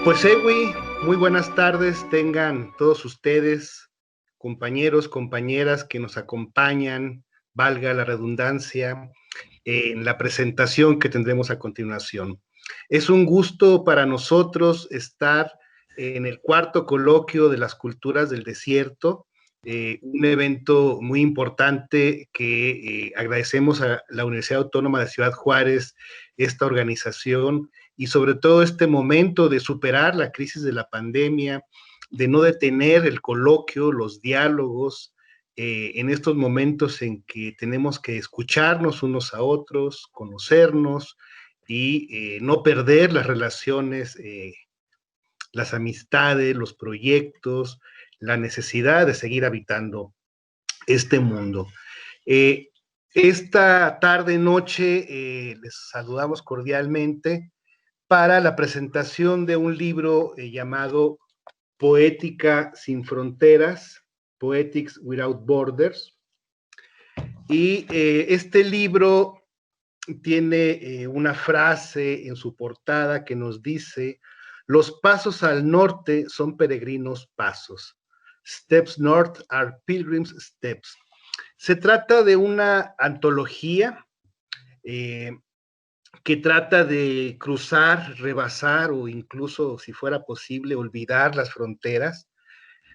Pues Ewi, muy buenas tardes tengan todos ustedes, compañeros, compañeras que nos acompañan, valga la redundancia, en la presentación que tendremos a continuación. Es un gusto para nosotros estar en el cuarto coloquio de las culturas del desierto, un evento muy importante que agradecemos a la Universidad Autónoma de Ciudad Juárez, esta organización, y sobre todo este momento de superar la crisis de la pandemia, de no detener el coloquio, los diálogos, en estos momentos en que tenemos que escucharnos unos a otros, conocernos y no perder las relaciones, las amistades, los proyectos, la necesidad de seguir habitando este mundo. Eh, esta tarde, noche, les saludamos cordialmente para la presentación de un libro llamado Poética sin Fronteras, Poetics Without Borders. Y este libro tiene una frase en su portada que nos dice: los pasos al norte son peregrinos pasos. Steps north are pilgrims steps. Se trata de una antología que trata de cruzar, rebasar o incluso, si fuera posible, olvidar las fronteras.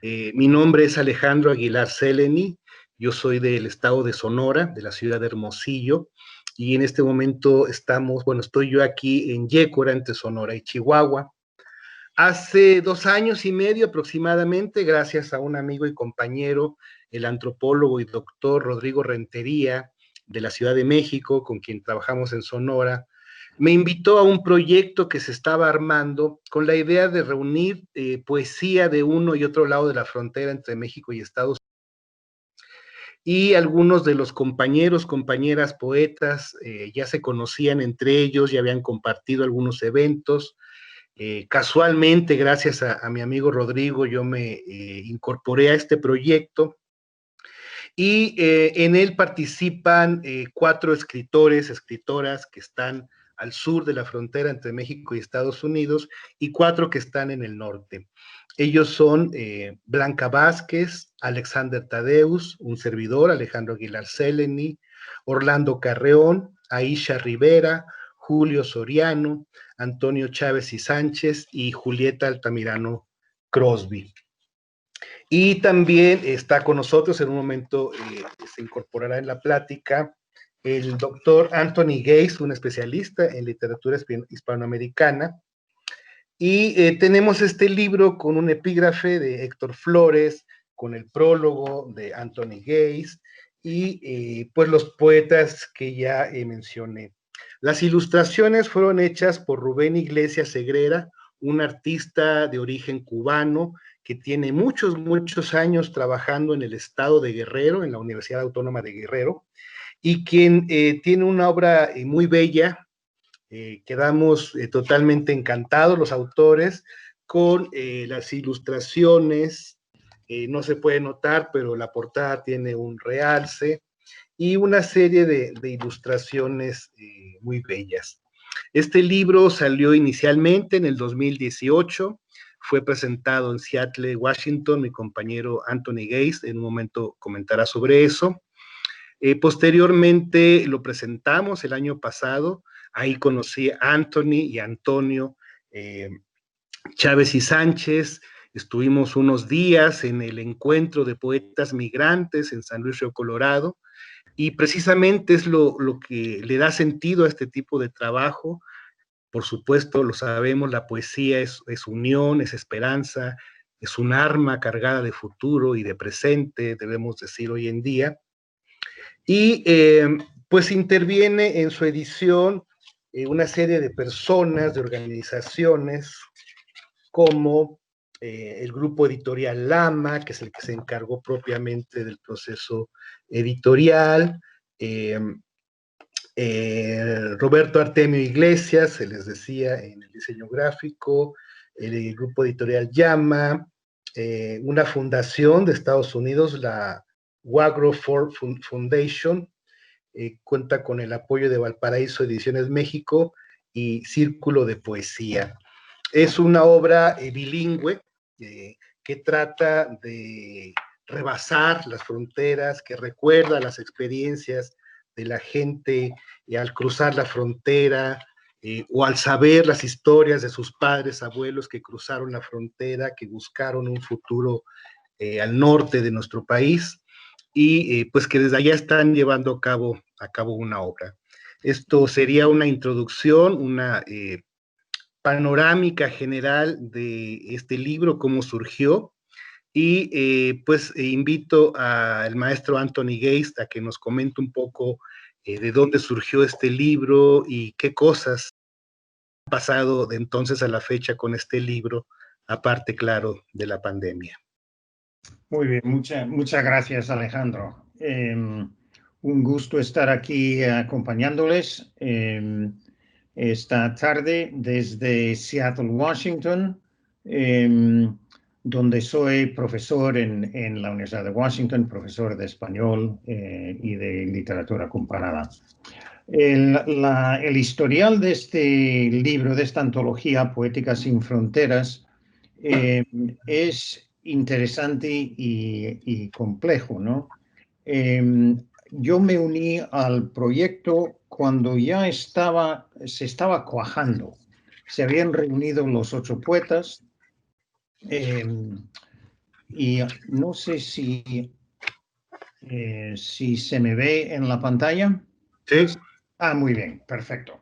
Mi nombre es Alejandro Aguilar Seleni, yo soy del estado de Sonora, de la ciudad de Hermosillo, y en este momento estoy yo aquí en Yécora, entre Sonora y Chihuahua. Hace 2 años y medio aproximadamente, gracias a un amigo y compañero, el antropólogo y doctor Rodrigo Rentería, de la Ciudad de México, con quien trabajamos en Sonora, me invitó a un proyecto que se estaba armando con la idea de reunir poesía de uno y otro lado de la frontera entre México y Estados Unidos. Y algunos de los compañeros, compañeras, poetas ya se conocían entre ellos, ya habían compartido algunos eventos. Casualmente, gracias a mi amigo Rodrigo, yo me incorporé a este proyecto y en él participan 4 escritores, escritoras que están al sur de la frontera entre México y Estados Unidos y 4 que están en el norte. Ellos son Blanca Vázquez, Alexander Tadeus, un servidor, Alejandro Aguilar Seleni, Orlando Carreón, Aisha Rivera, Julio Soriano, Antonio Chávez y Sánchez y Julieta Altamirano Crosby. Y también está con nosotros, en un momento se incorporará en la plática, el doctor Anthony Gaze, un especialista en literatura hispanoamericana. Y tenemos este libro con un epígrafe de Héctor Flores, con el prólogo de Anthony Gaze y pues los poetas que ya mencioné. Las ilustraciones fueron hechas por Rubén Iglesias Segrera, un artista de origen cubano que tiene muchos años trabajando en el estado de Guerrero, en la Universidad Autónoma de Guerrero, y quien tiene una obra muy bella. Quedamos totalmente encantados los autores con las ilustraciones. No se puede notar, pero la portada tiene un realce y una serie de ilustraciones muy bellas. Este libro salió inicialmente en el 2018, fue presentado en Seattle, Washington. Mi compañero Anthony Gaze en un momento comentará sobre eso. Posteriormente lo presentamos el año pasado. Ahí conocí a Anthony y a Antonio Chávez y Sánchez. Estuvimos unos días en el encuentro de poetas migrantes en San Luis Río Colorado. Y precisamente es lo que le da sentido a este tipo de trabajo. Por supuesto, lo sabemos, la poesía es unión, es esperanza, es un arma cargada de futuro y de presente, debemos decir hoy en día. Y pues interviene en su edición una serie de personas, de organizaciones, como el grupo editorial Lama, que es el que se encargó propiamente del proceso editorial, eh, Roberto Artemio Iglesias, se les decía en el diseño gráfico, el grupo editorial Llama, una fundación de Estados Unidos, la Wagro Foundation, cuenta con el apoyo de Valparaíso Ediciones México y Círculo de Poesía. Es una obra bilingüe que trata de rebasar las fronteras, que recuerda las experiencias de la gente al cruzar la frontera o al saber las historias de sus padres, abuelos que cruzaron la frontera, que buscaron un futuro al norte de nuestro país y pues que desde allá están llevando a cabo una obra. Esto sería una introducción, una panorámica general de este libro, cómo surgió, y pues invito al maestro Anthony Geist a que nos comente un poco de dónde surgió este libro y qué cosas han pasado de entonces a la fecha con este libro, aparte, claro, de la pandemia. Muy bien, muchas gracias, Alejandro. Un gusto estar aquí acompañándoles esta tarde desde Seattle, Washington, donde soy profesor en la Universidad de Washington, profesor de español y de literatura comparada. El historial de este libro, de esta antología, Poéticas sin Fronteras, es interesante y complejo, ¿no? Yo me uní al proyecto cuando ya se estaba cuajando. Se habían reunido los 8 poetas y no sé si se me ve en la pantalla. Sí. Muy bien, perfecto.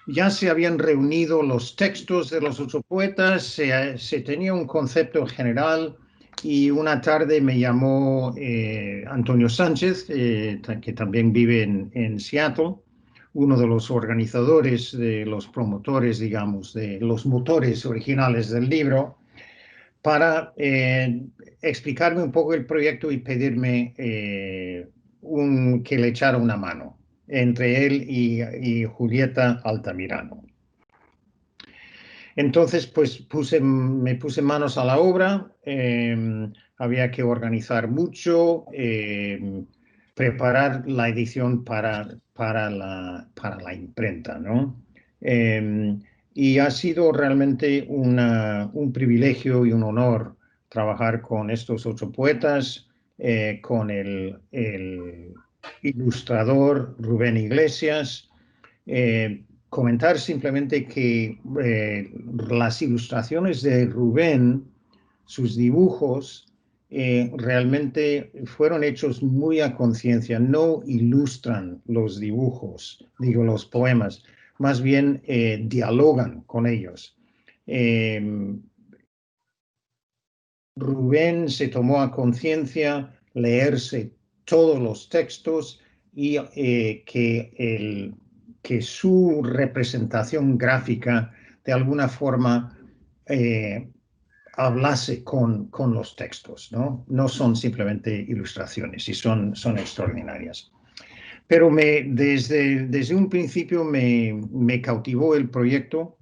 Ya se habían reunido los textos de los 8 poetas, se tenía un concepto general y una tarde me llamó Antonio Sánchez, que también vive en Seattle, uno de los organizadores, de los promotores, digamos, de los motores originales del libro, para explicarme un poco el proyecto y pedirme que le echara una mano entre él y Julieta Altamirano. Entonces, pues me puse manos a la obra, había que organizar mucho, preparar la edición para la imprenta, ¿no? Y ha sido realmente un privilegio y un honor trabajar con estos 8 poetas, con el ilustrador Rubén Iglesias. Comentar simplemente que las ilustraciones de Rubén, sus dibujos, realmente fueron hechos muy a conciencia, no ilustran los dibujos, digo los poemas, más bien dialogan con ellos. Rubén se tomó a conciencia leerse todos los textos y que su representación gráfica de alguna forma hablase con los textos, ¿no? No son simplemente ilustraciones y son extraordinarias. Pero desde un principio me cautivó el proyecto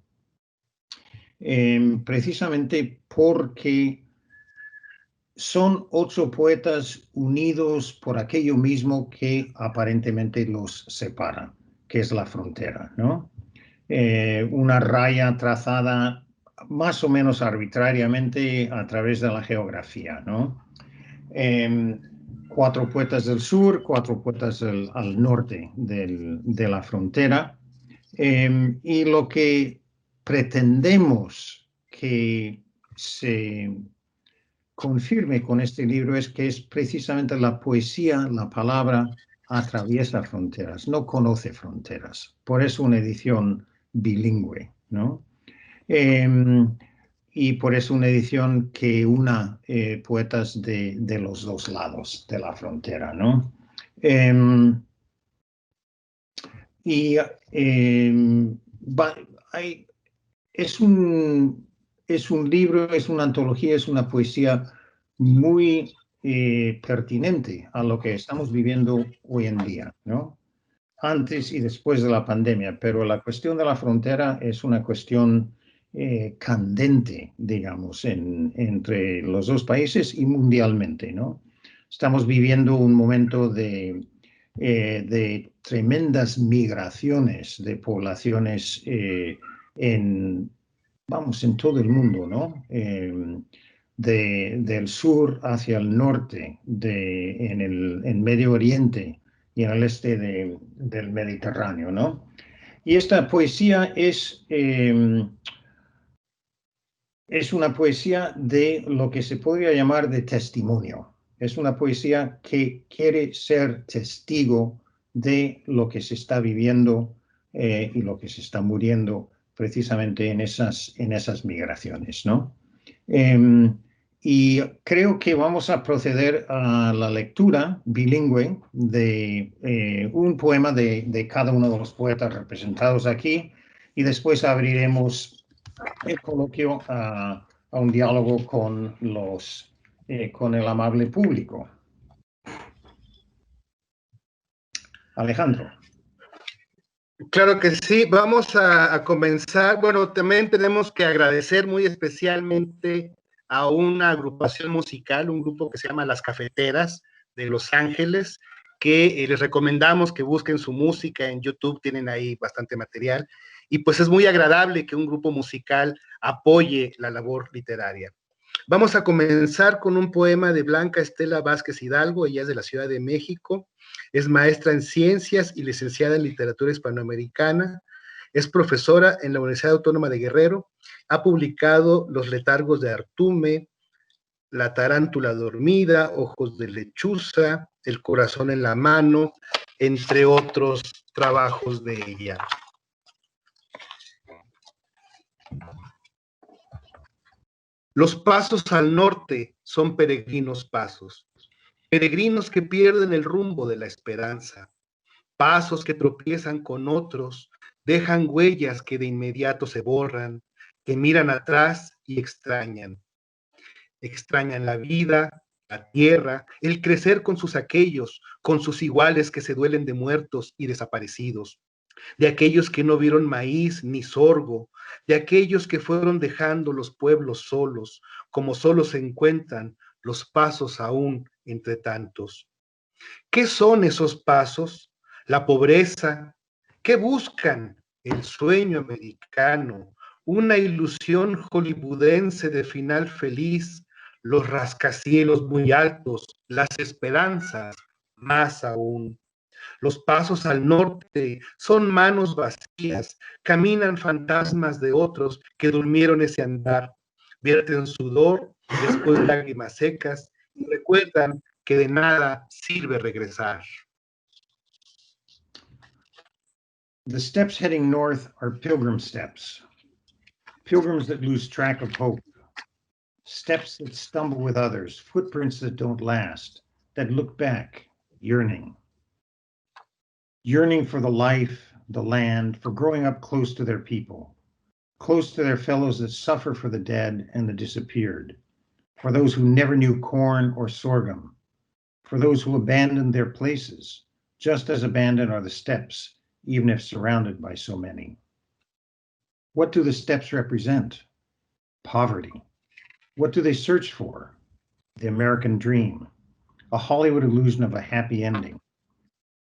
precisamente porque son 8 poetas unidos por aquello mismo que aparentemente los separa, que es la frontera, ¿no? Una raya trazada más o menos arbitrariamente a través de la geografía, ¿no? 4 poetas del sur, 4 poetas al norte de la frontera. Y lo que pretendemos que se confirme con este libro es que es precisamente la poesía, la palabra, atraviesa fronteras, no conoce fronteras. Por eso una edición bilingüe, ¿no? Y por eso una edición que una poetas de los 2 lados de la frontera, ¿no? Y es un libro, es una antología, es una poesía muy pertinente a lo que estamos viviendo hoy en día, ¿no? Antes y después de la pandemia, pero la cuestión de la frontera es una cuestión candente, digamos, entre los dos países y mundialmente, ¿no? Estamos viviendo un momento de tremendas migraciones de poblaciones en todo el mundo, ¿no? Del sur hacia el norte, en Medio Oriente y en el este del Mediterráneo, ¿no? Y esta poesía es una poesía de lo que se podría llamar de testimonio. Es una poesía que quiere ser testigo de lo que se está viviendo y lo que se está muriendo precisamente en esas migraciones, ¿no? Y creo que vamos a proceder a la lectura bilingüe de un poema de cada uno de los poetas representados aquí y después abriremos el coloquio a un diálogo con el amable público. Alejandro. Claro que sí, vamos a comenzar. Bueno, también tenemos que agradecer muy especialmente a una agrupación musical, un grupo que se llama Las Cafeteras de Los Ángeles, que les recomendamos que busquen su música en YouTube, tienen ahí bastante material, y pues es muy agradable que un grupo musical apoye la labor literaria. Vamos a comenzar con un poema de Blanca Estela Vázquez Hidalgo, ella es de la Ciudad de México, es maestra en ciencias y licenciada en literatura hispanoamericana, es profesora en la Universidad Autónoma de Guerrero, ha publicado Los letargos de Artume, La tarántula dormida, Ojos de lechuza, El corazón en la mano, entre otros trabajos de ella. Los pasos al norte son peregrinos pasos, peregrinos que pierden el rumbo de la esperanza, pasos que tropiezan con otros, dejan huellas que de inmediato se borran, que miran atrás y extrañan. Extrañan la vida, la tierra, el crecer con sus aquellos, con sus iguales que se duelen de muertos y desaparecidos, de aquellos que no vieron maíz ni sorgo, de aquellos que fueron dejando los pueblos solos, como solos se encuentran los pasos aún entre tantos. ¿Qué son esos pasos? La pobreza. ¿Qué buscan? El sueño americano, una ilusión hollywoodense de final feliz, los rascacielos muy altos, las esperanzas, más aún. Los pasos al norte son manos vacías, caminan fantasmas de otros que durmieron ese andar, vierten sudor y después lágrimas secas y recuerdan que de nada sirve regresar. The steps heading north are pilgrim steps, pilgrims that lose track of hope, steps that stumble with others, footprints that don't last, that look back, yearning. Yearning for the life, the land, for growing up close to their people, close to their fellows that suffer for the dead and the disappeared, for those who never knew corn or sorghum, for those who abandoned their places, just as abandoned are the steps, even if surrounded by so many. What do the steps represent? Poverty. What do they search for? The American dream, a Hollywood illusion of a happy ending.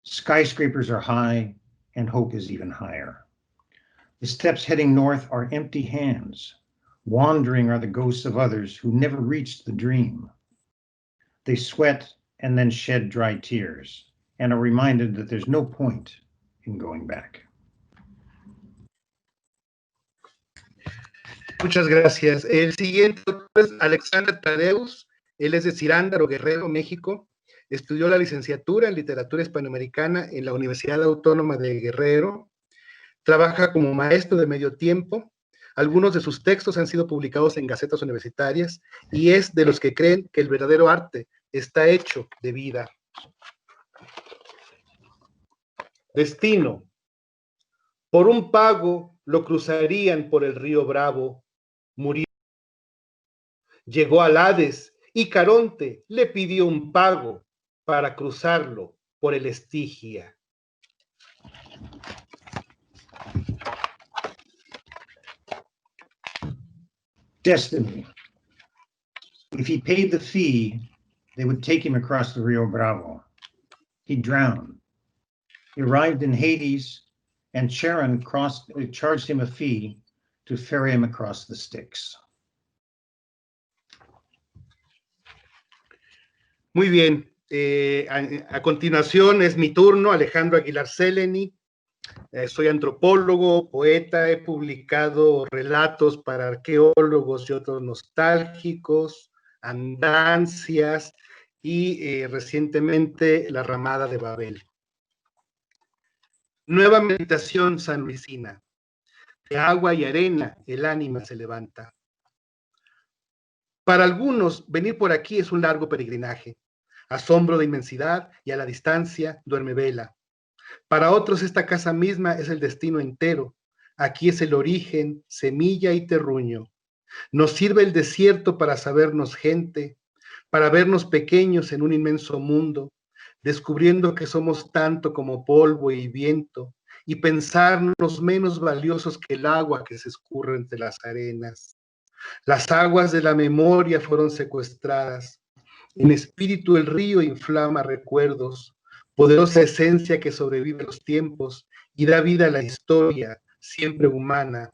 Skyscrapers are high, and hope is even higher. The steps heading north are empty hands. Wandering are the ghosts of others who never reached the dream. They sweat and then shed dry tears, and are reminded that there's no point in going back. Muchas gracias. El siguiente es Alexander Tadeus, él es de Cirándaro, Guerrero, México. Estudió la licenciatura en literatura hispanoamericana en la Universidad Autónoma de Guerrero. Trabaja como maestro de medio tiempo. Algunos de sus textos han sido publicados en gacetas universitarias y es de los que creen que el verdadero arte está hecho de vida. Destino. Por un pago lo cruzarían por el río Bravo. Murió. Llegó al Hades y Caronte le pidió un pago para cruzarlo por el Estigia. Destiny. If he paid the fee, they would take him across the Rio Bravo. He drowned. He arrived in Hades, and Charon charged him a fee to ferry him across the Styx. Muy bien. A continuación es mi turno, Alejandro Aguilar Celeni. Soy antropólogo, poeta, he publicado relatos para arqueólogos y otros nostálgicos, andancias y recientemente La Ramada de Babel. Nueva meditación sanluisina. De agua y arena el ánima se levanta. Para algunos, venir por aquí es un largo peregrinaje. Asombro de inmensidad y a la distancia duerme vela. Para otros esta casa misma es el destino entero. Aquí es el origen, semilla y terruño. Nos sirve el desierto para sabernos gente, para vernos pequeños en un inmenso mundo, descubriendo que somos tanto como polvo y viento, y pensarnos menos valiosos que el agua que se escurre entre las arenas. Las aguas de la memoria fueron secuestradas. En espíritu el río inflama recuerdos, poderosa esencia que sobrevive a los tiempos y da vida a la historia, siempre humana.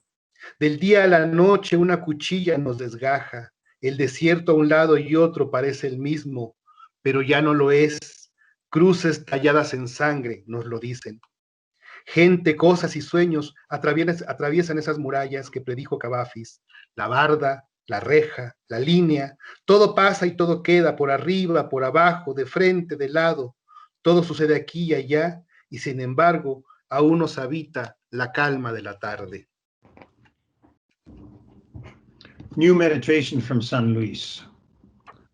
Del día a la noche una cuchilla nos desgaja, el desierto a un lado y otro parece el mismo, pero ya no lo es. Cruces talladas en sangre, nos lo dicen. Gente, cosas y sueños atraviesan esas murallas que predijo Cavafis, la barda, la reja, la línea, todo pasa y todo queda, por arriba, por abajo, de frente, de lado, todo sucede aquí y allá, y sin embargo, aún nos habita la calma de la tarde. New meditation from San Luis.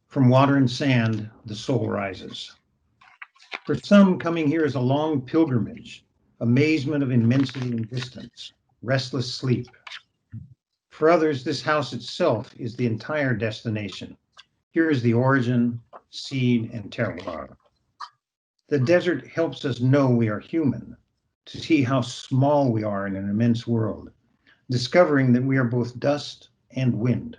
From water and sand, the soul rises. For some, coming here is a long pilgrimage, amazement of immensity and distance, restless sleep. For others, this house itself is the entire destination. Here is the origin, seed, and terroir. The desert helps us know we are human, to see how small we are in an immense world, discovering that we are both dust and wind,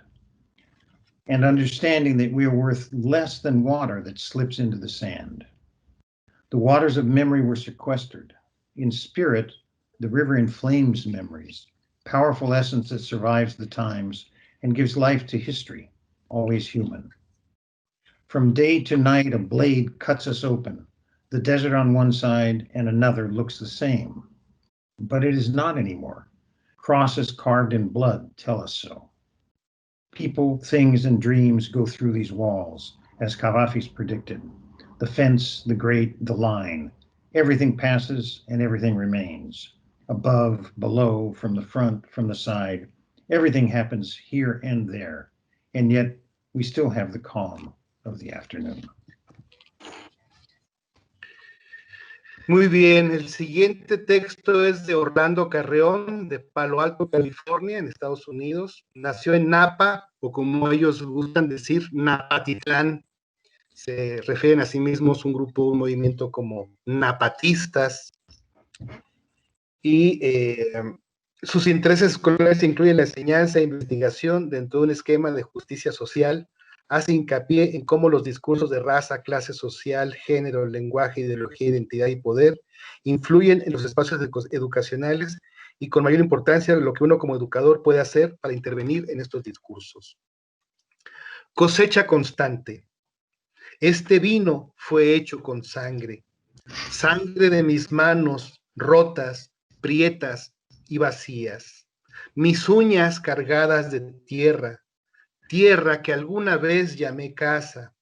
and understanding that we are worth less than water that slips into the sand. The waters of memory were sequestered. In spirit, the river inflames memories, powerful essence that survives the times and gives life to history, always human. From day to night, a blade cuts us open. The desert on one side and another looks the same, but it is not anymore. Crosses carved in blood tell us so. People, things, and dreams go through these walls, as Cavafis predicted. The fence, the grate, the line. Everything passes and everything remains. Above, below, from the front, from the side. Everything happens here and there. And yet we still have the calm of the afternoon. Muy bien, el siguiente texto es de Orlando Carreón, de Palo Alto, California, en Estados Unidos. Nació en Napa, o como ellos gustan decir, Napatitlán. Se refieren a sí mismos un grupo, un movimiento como napatistas. Y sus intereses escolares incluyen la enseñanza e investigación dentro de un esquema de justicia social. Hace hincapié en cómo los discursos de raza, clase social, género, lenguaje, ideología, identidad y poder influyen en los espacios educacionales y con mayor importancia lo que uno como educador puede hacer para intervenir en estos discursos. Cosecha constante. Este vino fue hecho con sangre, sangre de mis manos rotas, prietas y vacías, mis uñas cargadas de tierra, tierra que alguna vez llamé casa.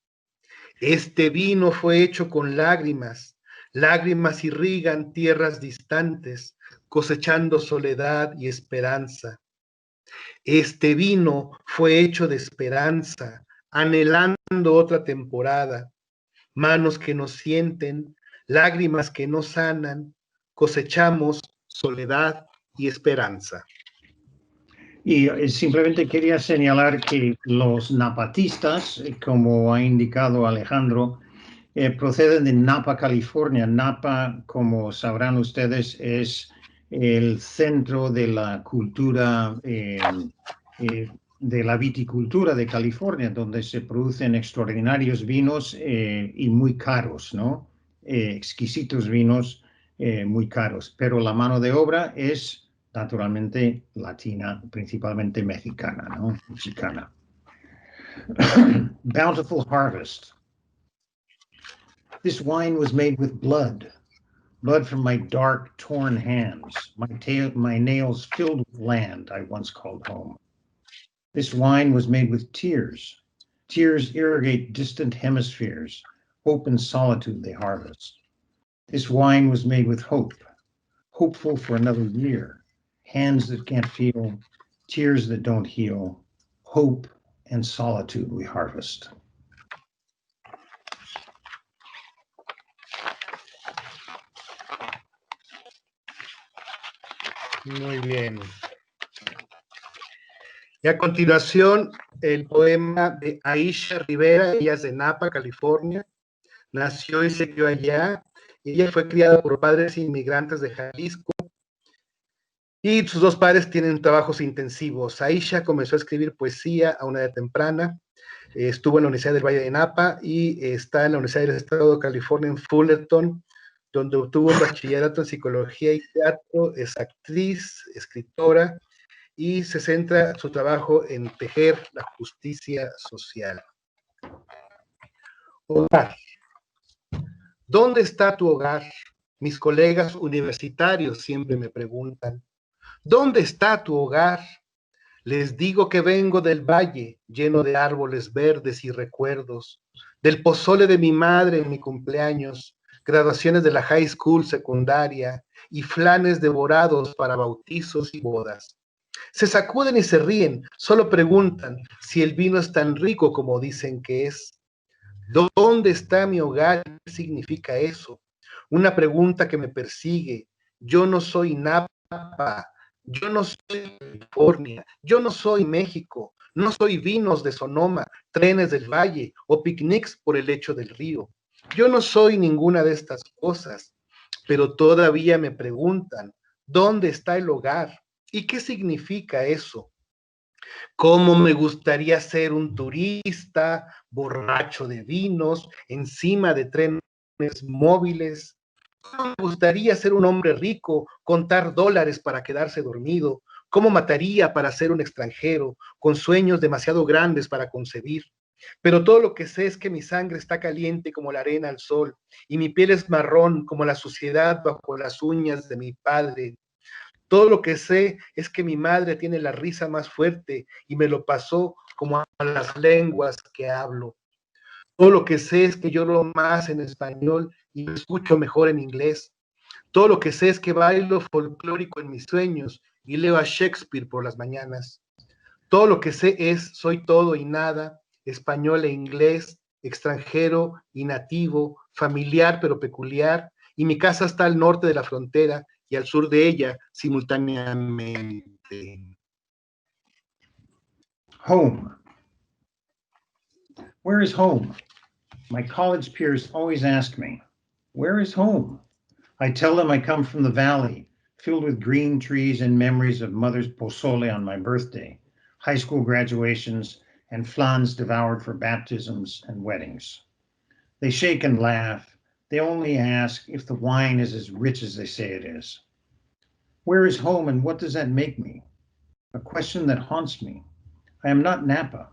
Este vino fue hecho con lágrimas, lágrimas irrigan tierras distantes, cosechando soledad y esperanza. Este vino fue hecho de esperanza, anhelando otra temporada, manos que no sienten, lágrimas que no sanan, cosechamos soledad y esperanza. Y simplemente quería señalar que los napatistas, como ha indicado Alejandro, proceden de Napa, California. Napa, como sabrán ustedes, es el centro de la cultura, de la viticultura de California, donde se producen extraordinarios vinos y muy caros, ¿no? Exquisitos vinos muy caros. Pero la mano de obra es naturalmente latina, principalmente mexicana, ¿no? Mexicana. Bountiful harvest. This wine was made with blood, blood from my dark, torn hands, my nails filled with land I once called home. This wine was made with tears. Tears irrigate distant hemispheres. Hope and solitude they harvest. This wine was made with hope, hopeful for another year. Hands that can't feel, tears that don't heal, hope and solitude we harvest. Muy bien. Y a continuación, el poema de Aisha Rivera. Ella es de Napa, California. Nació y se crió allá. Ella fue criada por padres inmigrantes de Jalisco. Y sus dos padres tienen trabajos intensivos. Aisha comenzó a escribir poesía a una edad temprana. Estuvo en la Universidad del Valle de Napa y está en la Universidad del Estado de California en Fullerton, donde obtuvo un bachillerato en psicología y teatro. Es actriz, escritora, y se centra su trabajo en tejer la justicia social. Hogar. ¿Dónde está tu hogar? Mis colegas universitarios siempre me preguntan. ¿Dónde está tu hogar? Les digo que vengo del valle, lleno de árboles verdes y recuerdos, del pozole de mi madre en mi cumpleaños, graduaciones de la high school secundaria y flanes devorados para bautizos y bodas. Se sacuden y se ríen, solo preguntan si el vino es tan rico como dicen que es. ¿Dónde está mi hogar? ¿Qué significa eso? Una pregunta que me persigue. Yo no soy Napa, yo no soy California, yo no soy México, no soy vinos de Sonoma, trenes del valle o picnics por el lecho del río. Yo no soy ninguna de estas cosas, pero todavía me preguntan, ¿dónde está el hogar? ¿Y qué significa eso? ¿Cómo me gustaría ser un turista, borracho de vinos, encima de trenes móviles? ¿Cómo me gustaría ser un hombre rico, contar dólares para quedarse dormido? ¿Cómo mataría para ser un extranjero, con sueños demasiado grandes para concebir? Pero todo lo que sé es que mi sangre está caliente como la arena al sol, y mi piel es marrón como la suciedad bajo las uñas de mi padre. Todo lo que sé es que mi madre tiene la risa más fuerte y me lo pasó como a las lenguas que hablo. Todo lo que sé es que lloro más en español y me escucho mejor en inglés. Todo lo que sé es que bailo folclórico en mis sueños y leo a Shakespeare por las mañanas. Todo lo que sé es soy todo y nada, español e inglés, extranjero y nativo, familiar pero peculiar, y mi casa está al norte de la frontera y al sur de ella simultáneamente. Home. Where is home? My college peers always ask me, where is home? I tell them I come from the valley, filled with green trees and memories of mother's pozole on my birthday, high school graduations, and flans devoured for baptisms and weddings. They shake and laugh. They only ask if the wine is as rich as they say it is. Where is home and what does that make me? A question that haunts me. I am not Napa.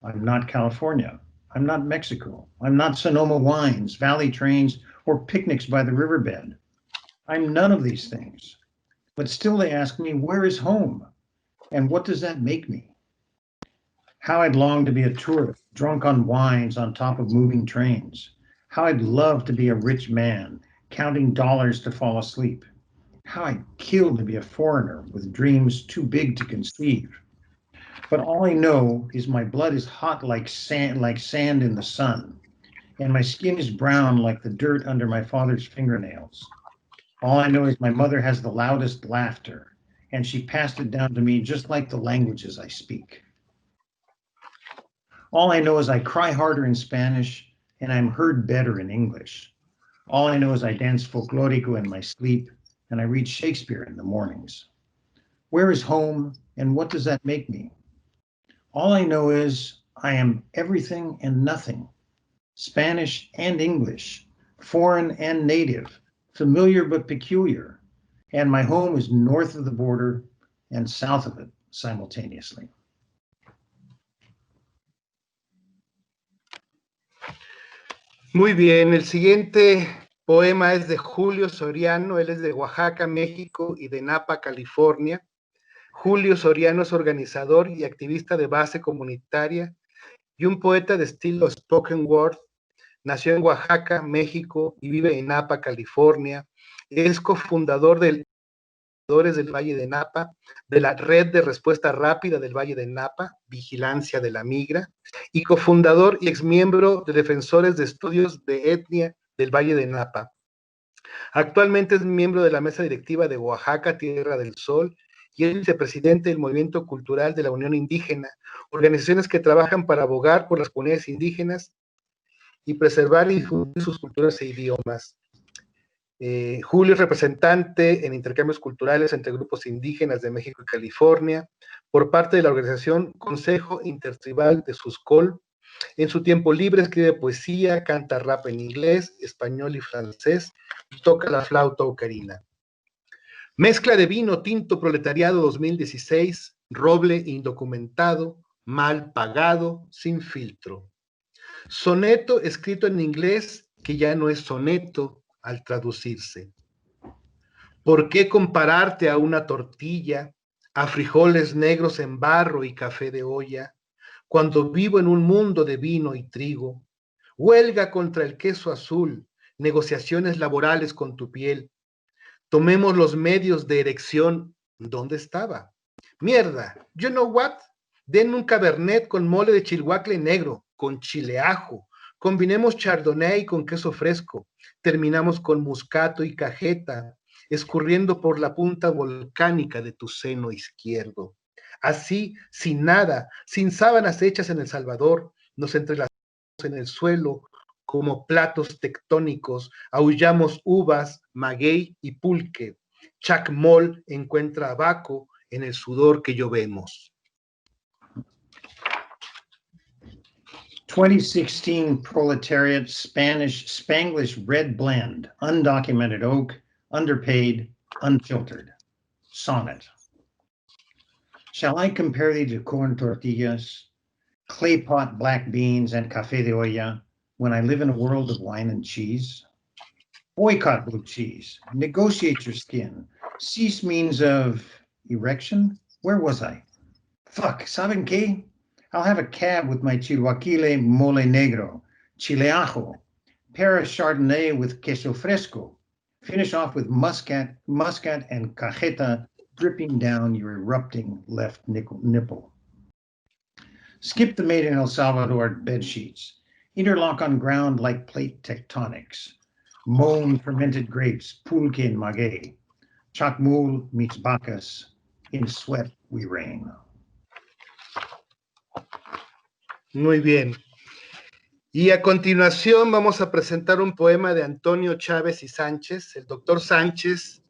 I'm not California. I'm not Mexico. I'm not Sonoma wines, valley trains, or picnics by the riverbed. I'm none of these things. But still they ask me, where is home? And what does that make me? How I'd long to be a tourist, drunk on wines on top of moving trains. How I'd love to be a rich man, counting dollars to fall asleep. How I'd kill to be a foreigner with dreams too big to conceive. But all I know is my blood is hot like sand in the sun, and my skin is brown like the dirt under my father's fingernails. All I know is my mother has the loudest laughter, and she passed it down to me just like the languages I speak. All I know is I cry harder in Spanish, and I'm heard better in English. All I know is I dance folklorico in my sleep, and I read Shakespeare in the mornings. Where is home, and what does that make me? All I know is I am everything and nothing, Spanish and English, foreign and native, familiar but peculiar, and my home is north of the border and south of it simultaneously. Muy bien, el siguiente poema es de Julio Soriano, él es de Oaxaca, México, y de Napa, California. Julio Soriano es organizador y activista de base comunitaria y un poeta de estilo spoken word. Nació en Oaxaca, México, y vive en Napa, California. Es cofundador del Valle de Napa, de la Red de Respuesta Rápida del Valle de Napa, Vigilancia de la Migra, y cofundador y exmiembro de Defensores de Estudios de Etnia del Valle de Napa. Actualmente es miembro de la mesa directiva de Oaxaca, Tierra del Sol, y es vicepresidente del Movimiento Cultural de la Unión Indígena, organizaciones que trabajan para abogar por las comunidades indígenas y preservar y difundir sus culturas e idiomas. Julio es representante en intercambios culturales entre grupos indígenas de México y California por parte de la organización Consejo Intertribal de Suscol. En su tiempo libre escribe poesía, canta rap en inglés, español y francés y toca la flauta ocarina. Mezcla de vino tinto proletariado 2016, roble indocumentado, mal pagado, sin filtro. Soneto escrito en inglés que ya no es soneto al traducirse. ¿Por qué compararte a una tortilla, a frijoles negros en barro y café de olla, cuando vivo en un mundo de vino y trigo? Huelga contra el queso azul, negociaciones laborales con tu piel. Tomemos los medios de erección. ¿Dónde estaba? Mierda, you know what? Denme un cabernet con mole de chilhuacle negro, con chile ajo. Combinemos chardonnay con queso fresco. Terminamos con muscato y cajeta, escurriendo por la punta volcánica de tu seno izquierdo. Así, sin nada, sin sábanas hechas en El Salvador, nos entrelazamos en el suelo como platos tectónicos, aullamos uvas, maguey y pulque. Chacmol encuentra a Baco en el sudor que llovemos. 2016 Proletariat Spanish Spanglish Red Blend, undocumented oak, underpaid, unfiltered. Sonnet. Shall I compare thee to corn tortillas, clay pot black beans, and café de olla when I live in a world of wine and cheese? Boycott blue cheese, negotiate your skin, cease means of erection? Where was I? Fuck, ¿saben qué? I'll have a cab with my chihuaquile mole negro, chile ajo, pair of Chardonnay with queso fresco, finish off with muscat and cajeta dripping down your erupting left nipple. Skip the made in El Salvador bed sheets, interlock on ground like plate tectonics, moan fermented grapes, pulque and maguey, chacmul meets bacchus, in sweat we reign. Muy bien. Y a continuación vamos a presentar un poema de Antonio Chávez y Sánchez. El doctor Sánchez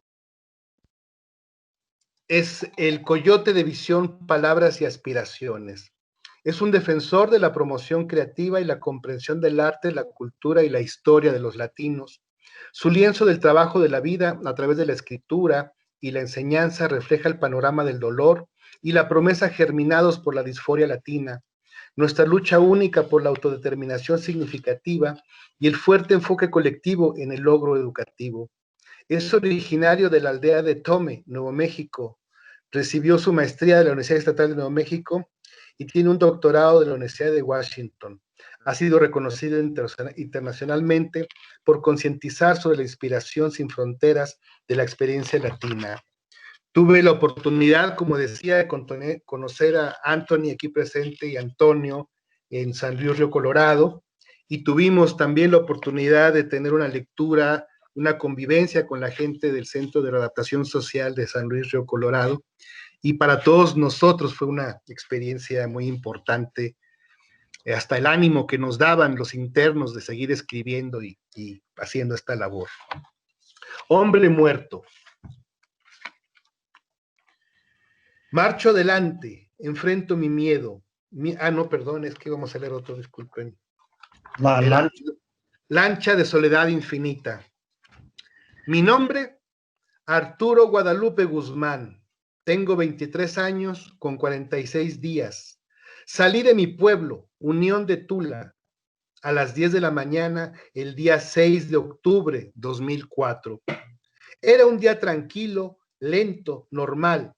es el coyote de visión, palabras y aspiraciones. Es un defensor de la promoción creativa y la comprensión del arte, la cultura y la historia de los latinos. Su lienzo del trabajo de la vida a través de la escritura y la enseñanza refleja el panorama del dolor y la promesa germinados por la disforia latina, nuestra lucha única por la autodeterminación significativa y el fuerte enfoque colectivo en el logro educativo. Es originario de la aldea de Tome, Nuevo México. Recibió su maestría de la Universidad Estatal de Nuevo México y tiene un doctorado de la Universidad de Washington. Ha sido reconocido internacionalmente por concientizar sobre la inspiración sin fronteras de la experiencia latina. Tuve la oportunidad, como decía, de conocer a Anthony aquí presente y Antonio en San Luis Río Colorado, y tuvimos también la oportunidad de tener una lectura una convivencia con la gente del Centro de Readaptación Social de San Luis Río Colorado, y para todos nosotros fue una experiencia muy importante, hasta el ánimo que nos daban los internos de seguir escribiendo y haciendo esta labor. Hombre muerto. Marcho adelante, enfrento mi miedo. No, perdón, es que vamos a leer otro, disculpen. Lancha de soledad infinita. Mi nombre, Arturo Guadalupe Guzmán. Tengo 23 años con 46 días. Salí de mi pueblo, Unión de Tula, a las 10 de la mañana el día 6 de octubre 2004. Era un día tranquilo, lento, normal.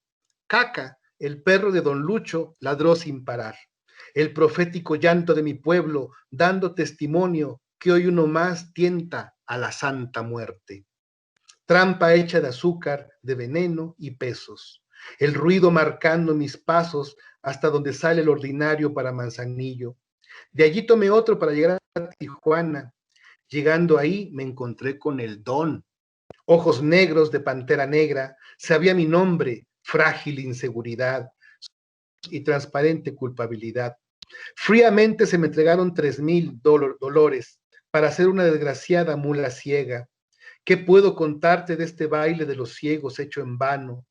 Caca, el perro de don Lucho, ladró sin parar. El profético llanto de mi pueblo, dando testimonio que hoy uno más tienta a la santa muerte. Trampa hecha de azúcar, de veneno y pesos. El ruido marcando mis pasos hasta donde sale el ordinario para Manzanillo. De allí tomé otro para llegar a Tijuana. Llegando ahí me encontré con el Don. Ojos negros de pantera negra, sabía mi nombre, frágil inseguridad y transparente culpabilidad. Fríamente se me entregaron 3,000 dólares para hacer una desgraciada mula ciega. ¿Qué puedo contarte de este baile de los ciegos hecho en vano?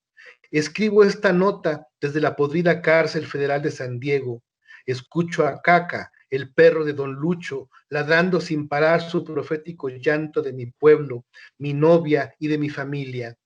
Escribo esta nota desde la podrida cárcel federal de San Diego. Escucho a Caca, el perro de don Lucho, ladrando sin parar su profético llanto de mi pueblo, mi novia y de mi familia.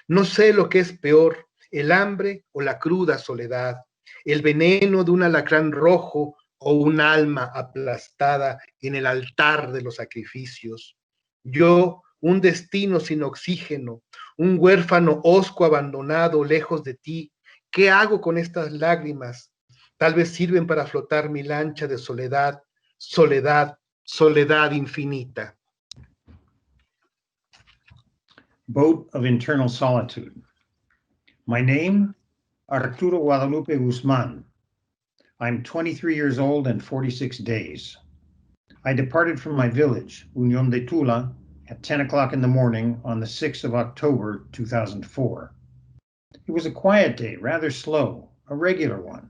No sé lo que es peor, el hambre o la cruda soledad, el veneno de un alacrán rojo o un alma aplastada en el altar de los sacrificios. Yo, un destino sin oxígeno, un huérfano hosco abandonado lejos de ti. ¿Qué hago con estas lágrimas? Tal vez sirven para flotar mi lancha de soledad, soledad, soledad infinita. Boat of Internal Solitude. My name, Arturo Guadalupe Guzman. I'm 23 years old and 46 days. I departed from my village, Unión de Tula, at 10 o'clock in the morning on the 6th of October, 2004. It was a quiet day, rather slow, a regular one.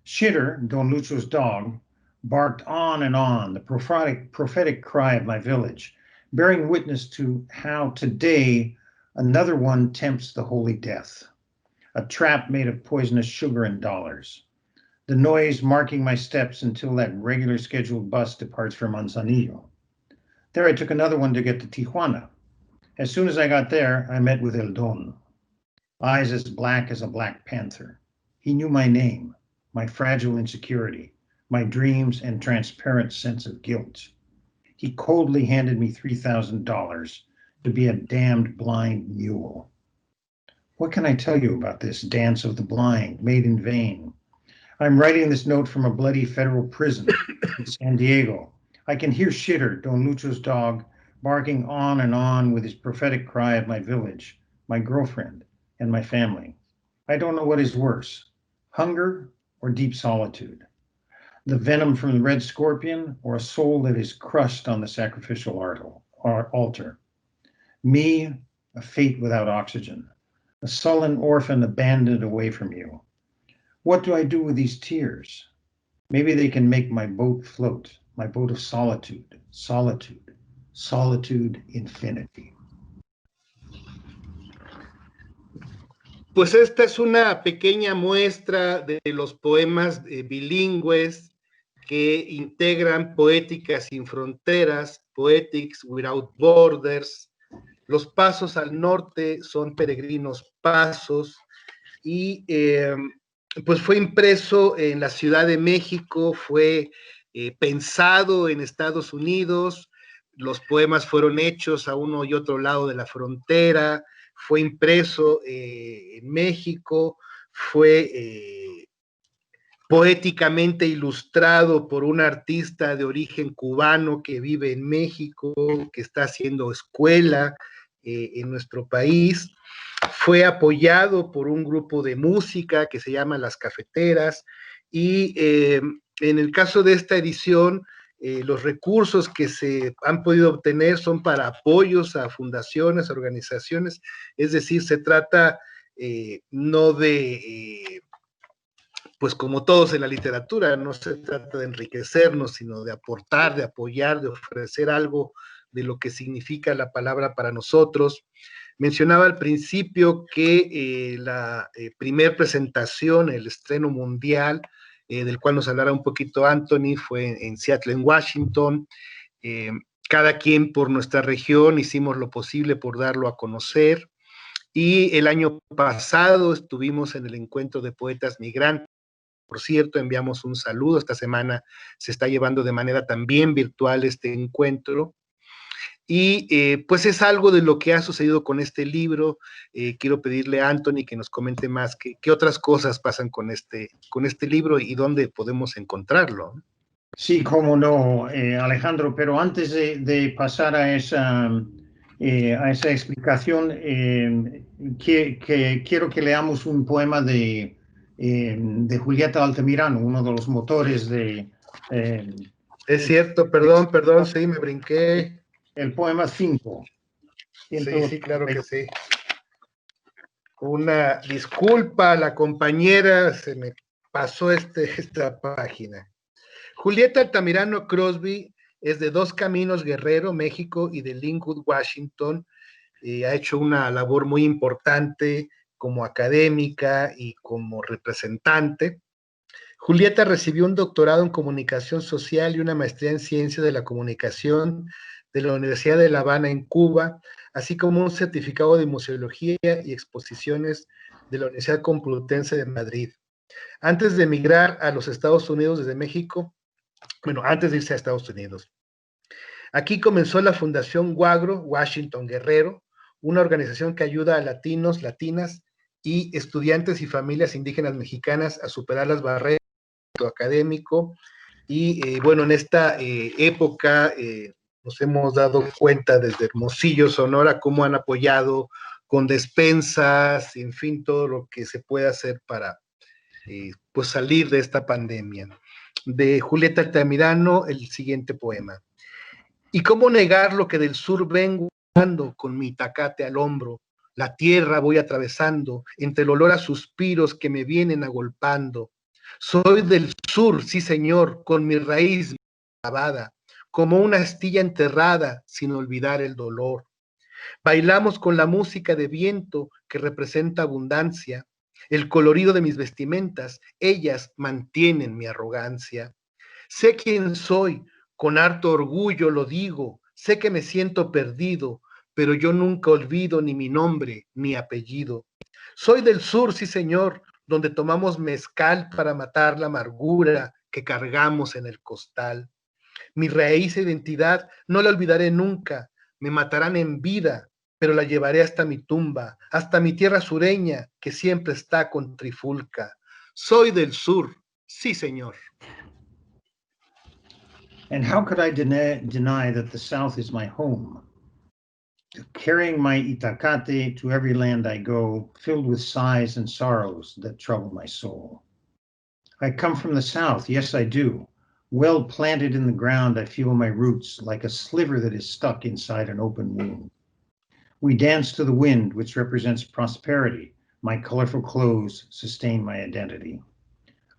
Shitter, Don Lucho's dog, barked on and on, the prophetic cry of my village, bearing witness to how today another one tempts the holy death, a trap made of poisonous sugar and dollars. The noise marking my steps until that regular scheduled bus departs for Manzanillo. There I took another one to get to Tijuana. As soon as I got there, I met with El Don. Eyes as black as a black panther. He knew my name, my fragile insecurity, my dreams and transparent sense of guilt. He coldly handed me $3,000 to be a damned blind mule. What can I tell you about this dance of the blind, made in vain? I'm writing this note from a bloody federal prison in San Diego. I can hear Shitter, Don Lucho's dog, barking on and on with his prophetic cry of my village, my girlfriend, and my family. I don't know what is worse, hunger or deep solitude, the venom from the red scorpion or a soul that is crushed on the sacrificial altar. Me, a fate without oxygen, a sullen orphan abandoned away from you. What do I do with these tears? Maybe they can make my boat float, my boat of solitude, solitude, solitude infinity. Pues esta es una pequeña muestra de los poemas bilingües que integran Poética sin Fronteras, Poetics Without Borders. Los pasos al norte son peregrinos pasos, y pues fue impreso en la Ciudad de México, fue pensado en Estados Unidos, los poemas fueron hechos a uno y otro lado de la frontera, fue impreso en México, fue poéticamente ilustrado por un artista de origen cubano que vive en México, que está haciendo escuela en nuestro país. Fue apoyado por un grupo de música que se llama Las Cafeteras, y en el caso de esta edición los recursos que se han podido obtener son para apoyos a fundaciones, organizaciones, es decir, se trata no de, pues como todos en la literatura, no se trata de enriquecernos, sino de aportar, de apoyar, de ofrecer algo de lo que significa la palabra para nosotros. Mencionaba al principio que la primer presentación, el estreno mundial, del cual nos hablará un poquito Anthony, fue en Seattle, en Washington. Eh, Cada quien por nuestra región hicimos lo posible por darlo a conocer. Y el año pasado estuvimos en el encuentro de poetas migrantes. Por cierto, enviamos un saludo. Esta semana se está llevando de manera también virtual este encuentro. Y pues es algo de lo que ha sucedido con este libro. Quiero pedirle a Anthony que nos comente más qué otras cosas pasan con este libro y dónde podemos encontrarlo. Sí, cómo no, Alejandro, pero antes de pasar a esa explicación, quiero que leamos un poema de Julieta Altamirano, uno de los motores de... Es cierto, perdón, sí, me brinqué. El poema 5. Sí, claro que sí. Una disculpa a la compañera, se me pasó esta página. Julieta Altamirano Crosby es de Dos Caminos, Guerrero, México, y de Linwood, Washington. Ha hecho una labor muy importante como académica y como representante. Julieta recibió un doctorado en comunicación social y una maestría en ciencia de la comunicación de la Universidad de La Habana en Cuba, así como un certificado de museología y exposiciones de la Universidad Complutense de Madrid. Antes de emigrar a los Estados Unidos desde México, antes de irse a Estados Unidos. Aquí comenzó la Fundación Guagro, Washington Guerrero, una organización que ayuda a latinos, latinas y estudiantes y familias indígenas mexicanas a superar las barreras académico. Y en esta época nos hemos dado cuenta desde Hermosillo, Sonora, cómo han apoyado con despensas, en fin, todo lo que se puede hacer para pues salir de esta pandemia. De Julieta Altamirano, el siguiente poema. ¿Y cómo negar lo que del sur vengo con mi itacate al hombro? La tierra voy atravesando, entre el olor a suspiros que me vienen agolpando. Soy del sur, sí señor, con mi raíz clavada, como una astilla enterrada, sin olvidar el dolor. Bailamos con la música de viento que representa abundancia. El colorido de mis vestimentas, ellas mantienen mi arrogancia. Sé quién soy, con harto orgullo lo digo, sé que me siento perdido, pero yo nunca olvido ni mi nombre ni apellido. Soy del sur, sí señor, donde tomamos mezcal para matar la amargura que cargamos en el costal. Mi raíz e identidad no la olvidaré nunca, me matarán en vida, pero la llevaré hasta mi tumba, hasta mi tierra sureña, que siempre está con trifulca. Soy del sur, sí señor. And how could I deny that the South is my home? Carrying my itacate to every land I go, filled with sighs and sorrows that trouble my soul. I come from the South, yes, I do. Well planted in the ground, I feel my roots like a sliver that is stuck inside an open wound. We dance to the wind, which represents prosperity. My colorful clothes sustain my identity.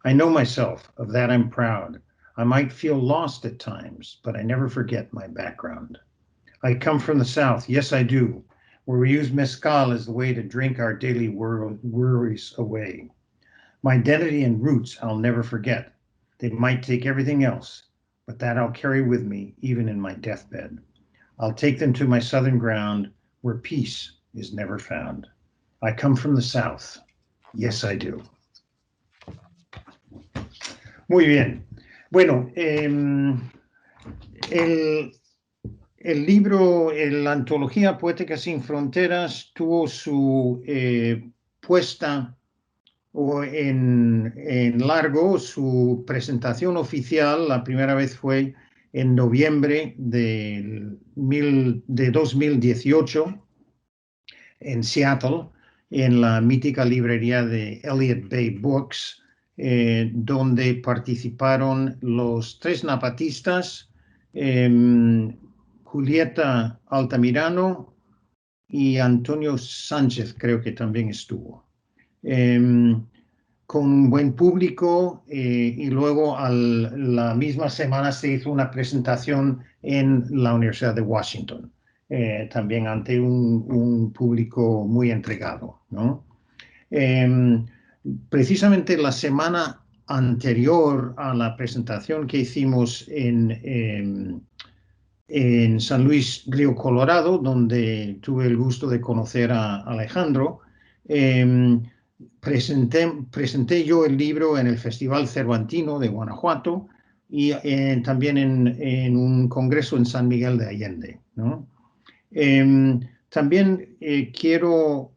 I know myself, of that I'm proud. I might feel lost at times, but I never forget my background. I come from the South, yes, I do, where we use mezcal as the way to drink our daily worries away. My identity and roots I'll never forget. They might take everything else, but that I'll carry with me even in my deathbed. I'll take them to my southern ground where peace is never found. I come from the South, yes, I do. Muy bien. Bueno, el libro, la antología Poética sin Fronteras tuvo su puesta en largo, su presentación oficial, la primera vez fue en noviembre de 2018 en Seattle, en la mítica librería de Elliott Bay Books, donde participaron los 3 napatistas, Julieta Altamirano y Antonio Sánchez, creo que también estuvo. Con un buen público, y luego la misma semana se hizo una presentación en la Universidad de Washington, también ante un público muy entregado, ¿no? Precisamente la semana anterior a la presentación que hicimos en San Luis, Río Colorado, donde tuve el gusto de conocer a Alejandro, presenté yo el libro en el Festival Cervantino de Guanajuato y también en un congreso en San Miguel de Allende, ¿no? También quiero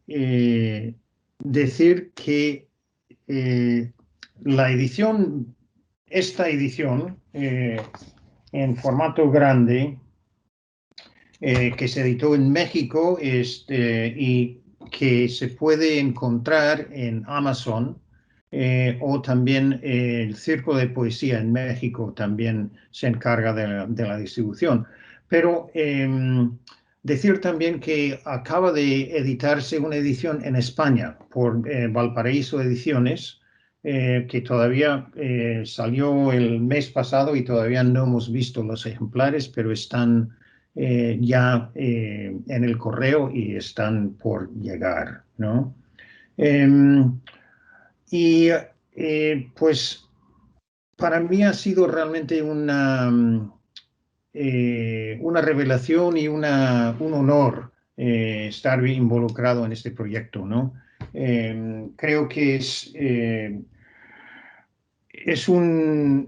decir que esta edición en formato grande, que se editó en México y que se puede encontrar en Amazon, o también el Circo de Poesía en México también se encarga de la distribución. Pero decir también que acaba de editarse una edición en España por Valparaíso Ediciones, que todavía salió el mes pasado y todavía no hemos visto los ejemplares, pero están ya en el correo y están por llegar, ¿no? Pues para mí ha sido realmente una revelación y un honor estar involucrado en este proyecto, ¿no? Creo que es una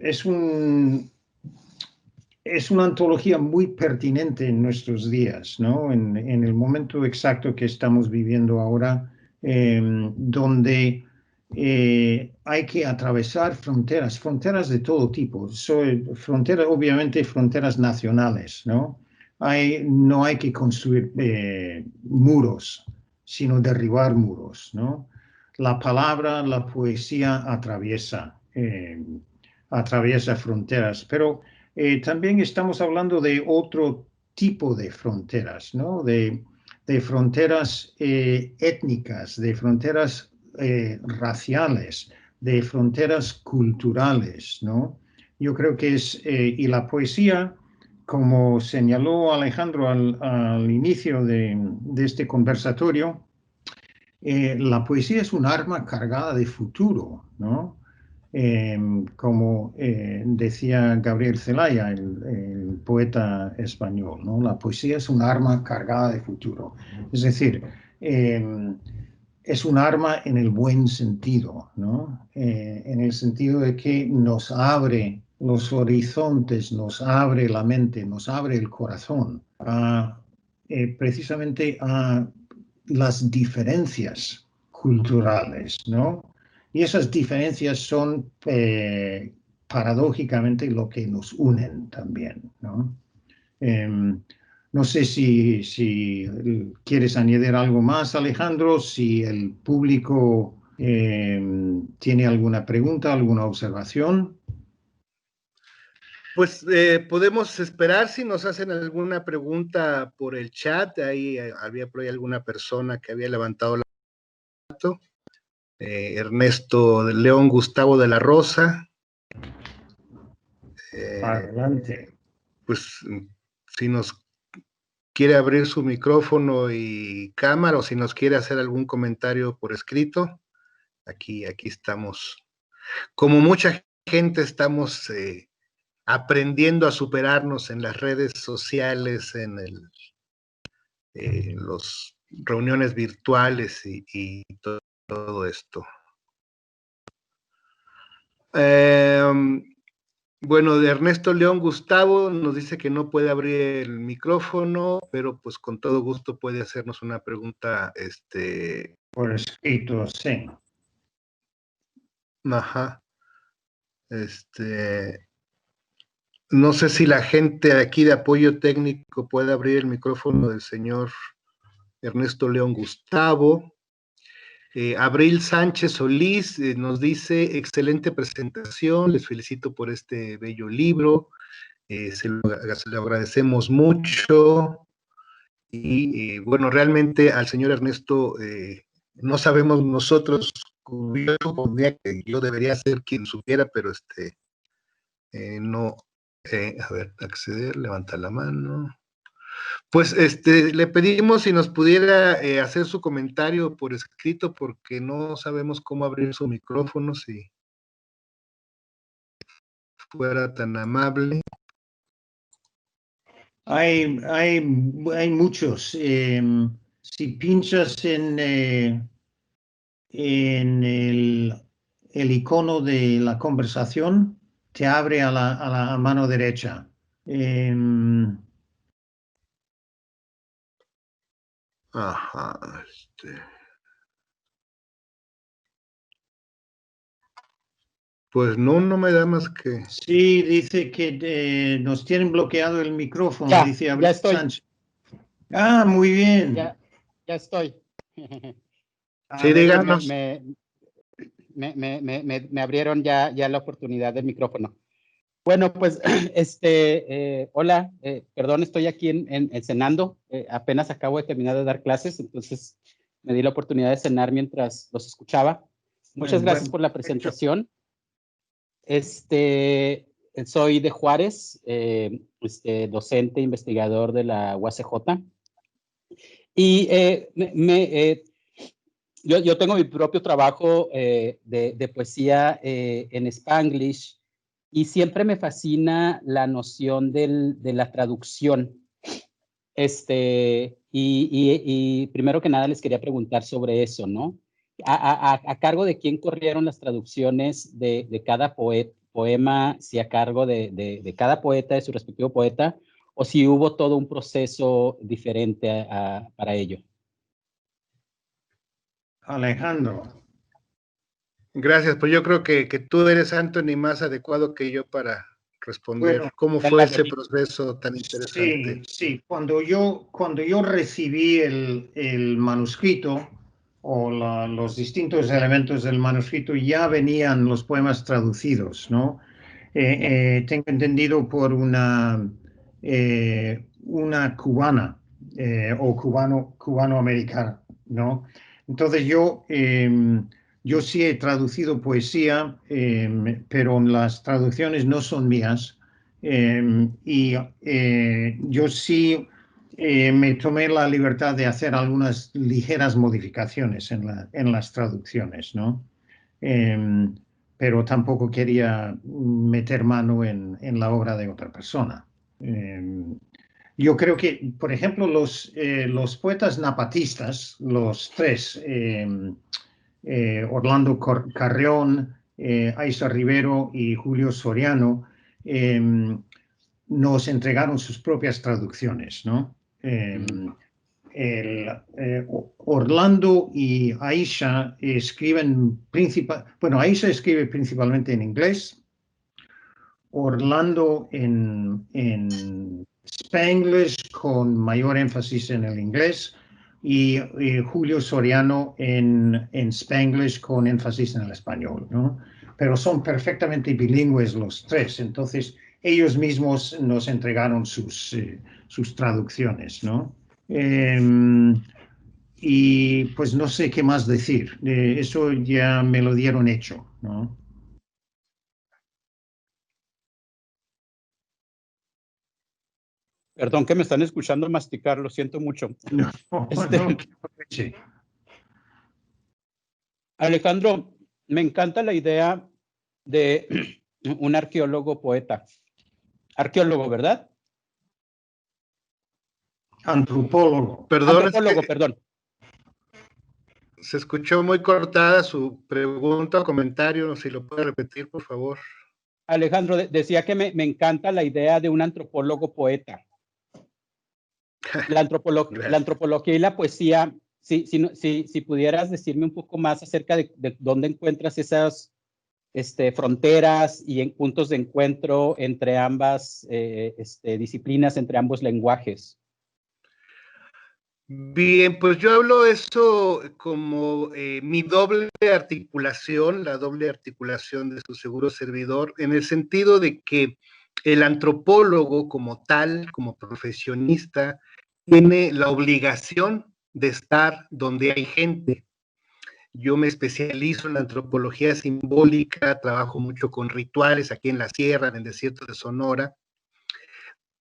antología muy pertinente en nuestros días, ¿no? En el momento exacto que estamos viviendo ahora, donde hay que atravesar fronteras de todo tipo, obviamente fronteras nacionales, ¿no? No hay que construir muros, sino derribar muros, ¿no? La palabra, la poesía atraviesa fronteras, pero también estamos hablando de otro tipo de fronteras, ¿no? De fronteras étnicas, de fronteras raciales, de fronteras culturales, ¿no? Yo creo que y la poesía, como señaló Alejandro al inicio de este conversatorio, la poesía es un arma cargada de futuro, ¿no? Como decía Gabriel Celaya, el poeta español, ¿no? La poesía es un arma cargada de futuro. Es decir, es un arma en el buen sentido, ¿no? En el sentido de que nos abre los horizontes, nos abre la mente, nos abre el corazón precisamente a las diferencias culturales, ¿no? Y esas diferencias son paradójicamente lo que nos unen también, ¿no? No sé si quieres añadir algo más, Alejandro, si el público tiene alguna pregunta, alguna observación. Pues podemos esperar si nos hacen alguna pregunta por el chat. Ahí había por ahí alguna persona que había levantado la mano. Ernesto León Gustavo de la Rosa. Adelante. Pues si nos quiere abrir su micrófono y cámara, o si nos quiere hacer algún comentario por escrito, aquí estamos. Como mucha gente estamos aprendiendo a superarnos en las redes sociales, en las reuniones virtuales y todo esto. Bueno, de Ernesto León Gustavo nos dice que no puede abrir el micrófono, pero pues con todo gusto puede hacernos una pregunta. Por escrito, sí. Ajá. No sé si la gente aquí de apoyo técnico puede abrir el micrófono del señor Ernesto León Gustavo. Abril Sánchez Solís nos dice, excelente presentación, les felicito por este bello libro, se lo agradecemos mucho. Y bueno, realmente al señor Ernesto no sabemos nosotros, yo supondría que yo debería ser quien supiera, pero no, a ver, acceder, levanta la mano. Pues le pedimos si nos pudiera hacer su comentario por escrito, porque no sabemos cómo abrir su micrófono, si fuera tan amable. Hay muchos. Si pinchas en el icono de la conversación, te abre a la mano derecha. Ajá, Pues no me da más que... Sí, dice que nos tienen bloqueado el micrófono, Ya, dice ya Abril estoy. Sánchez. Ah, muy bien. Ya estoy. Sí, díganos. Me abrieron ya la oportunidad del micrófono. Bueno, pues, hola, perdón, estoy aquí cenando. Apenas acabo de terminar de dar clases, entonces me di la oportunidad de cenar mientras los escuchaba. Muchas gracias por la presentación. Soy de Juárez, docente, investigador de la UACJ. Y yo tengo mi propio trabajo de poesía en Spanglish y siempre me fascina la noción de la traducción. Y primero que nada les quería preguntar sobre eso, ¿no? ¿A cargo de quién corrieron las traducciones de cada poema, si a cargo de cada poeta, de su respectivo poeta, o si hubo todo un proceso diferente para ello? Alejandro. Gracias, pues yo creo que tú eres, Anthony, más adecuado que yo para responder. Bueno, ¿cómo fue ese proceso tan interesante? Sí. Cuando yo recibí el manuscrito o los distintos elementos del manuscrito, ya venían los poemas traducidos, ¿no? Tengo entendido por una cubana o cubano-americana, ¿no? Entonces yo sí he traducido poesía, pero las traducciones no son mías. Y yo sí me tomé la libertad de hacer algunas ligeras modificaciones en las traducciones, ¿no? Pero tampoco quería meter mano en la obra de otra persona. Yo creo que, por ejemplo, los poetas napatistas, los tres, Orlando Carreón, Aiza Rivero y Julio Soriano, nos entregaron sus propias traducciones, ¿no? Orlando y Aisha escriben Aisha escribe principalmente en inglés, Orlando en Spanglish con mayor énfasis en el inglés y Julio Soriano en Spanglish con énfasis en el español, ¿no? Pero son perfectamente bilingües los tres, entonces ellos mismos nos entregaron sus traducciones, ¿no? Y pues no sé qué más decir, eso ya me lo dieron hecho, ¿no? Perdón que me están escuchando masticar, lo siento mucho. No, sí. Alejandro, me encanta la idea de un arqueólogo poeta. Arqueólogo, ¿verdad? Antropólogo. Perdón, Antropólogo, perdón. Se escuchó muy cortada su pregunta o comentario, si lo puede repetir, por favor. Alejandro, decía que me encanta la idea de un antropólogo poeta. La antropología y la poesía, si pudieras decirme un poco más acerca de dónde encuentras esas fronteras y puntos de encuentro entre ambas disciplinas, entre ambos lenguajes. Bien, pues yo hablo eso como mi doble articulación, la doble articulación de su seguro servidor, en el sentido de que el antropólogo como tal, como profesionista, tiene la obligación de estar donde hay gente. Yo me especializo en la antropología simbólica, trabajo mucho con rituales aquí en la sierra, en el desierto de Sonora.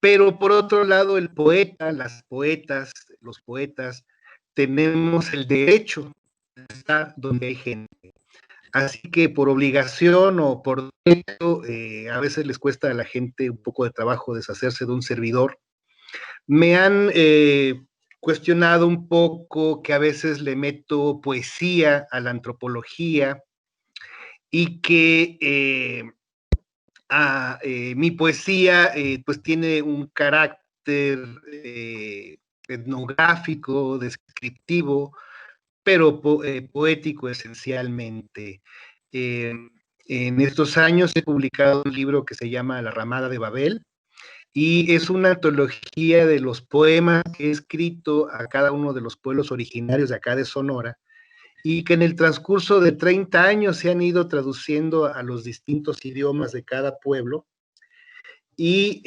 Pero por otro lado, el poeta, las poetas, los poetas, tenemos el derecho de estar donde hay gente. Así que por obligación o por derecho, a veces les cuesta a la gente un poco de trabajo deshacerse de un servidor. Me han cuestionado un poco que a veces le meto poesía a la antropología y que mi poesía pues tiene un carácter etnográfico, descriptivo, pero poético esencialmente. Eh, en estos años he publicado un libro que se llama La Ramada de Babel, y es una antología de los poemas que he escrito a cada uno de los pueblos originarios de acá de Sonora, y que en el transcurso de 30 años se han ido traduciendo a los distintos idiomas de cada pueblo. Y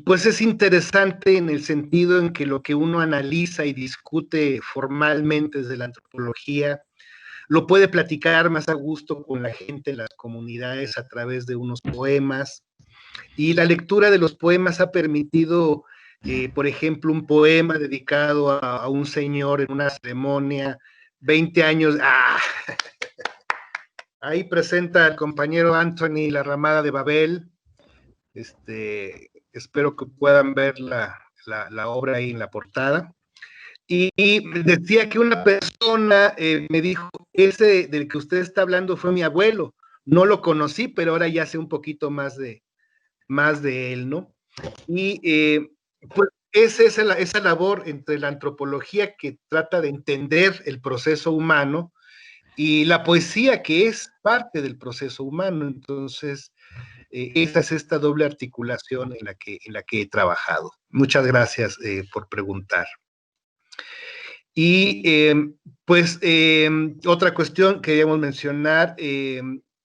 pues es interesante en el sentido en que lo que uno analiza y discute formalmente desde la antropología lo puede platicar más a gusto con la gente en las comunidades a través de unos poemas. Y la lectura de los poemas ha permitido, por ejemplo, un poema dedicado a un señor en una ceremonia, 20 años. Ahí presenta al compañero Anthony La Ramada de Babel. Espero que puedan ver la obra ahí en la portada. Y decía que una persona me dijo, ese del que usted está hablando fue mi abuelo. No lo conocí, pero ahora ya sé un poquito más de él, ¿no? Y pues es esa labor entre la antropología que trata de entender el proceso humano y la poesía que es parte del proceso humano. Entonces, esa es esta doble articulación en la que he trabajado. Muchas gracias por preguntar. Y pues otra cuestión que queríamos mencionar,